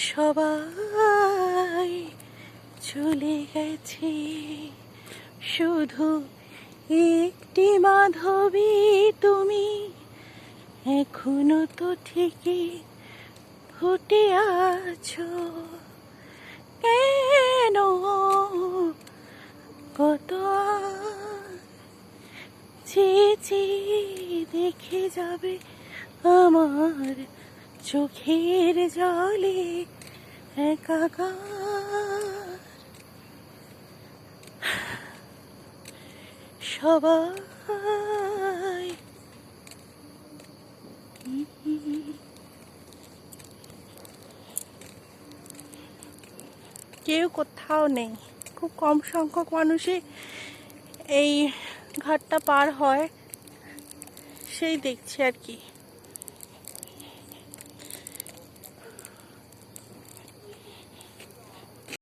সবাই চলে গেছে, শুধু একটি মাধবী তুমি এখনো তো ঠিকই ফুটে আছো। কেন কত চেয়েছি দেখে যাবে আমার চোখের জলে একাকার। সবাই কেউ কোথাও নেই, খুব কম সংখ্যক মানুষই এই ঘাটটা পার হয়, সেই দেখছি আর কি।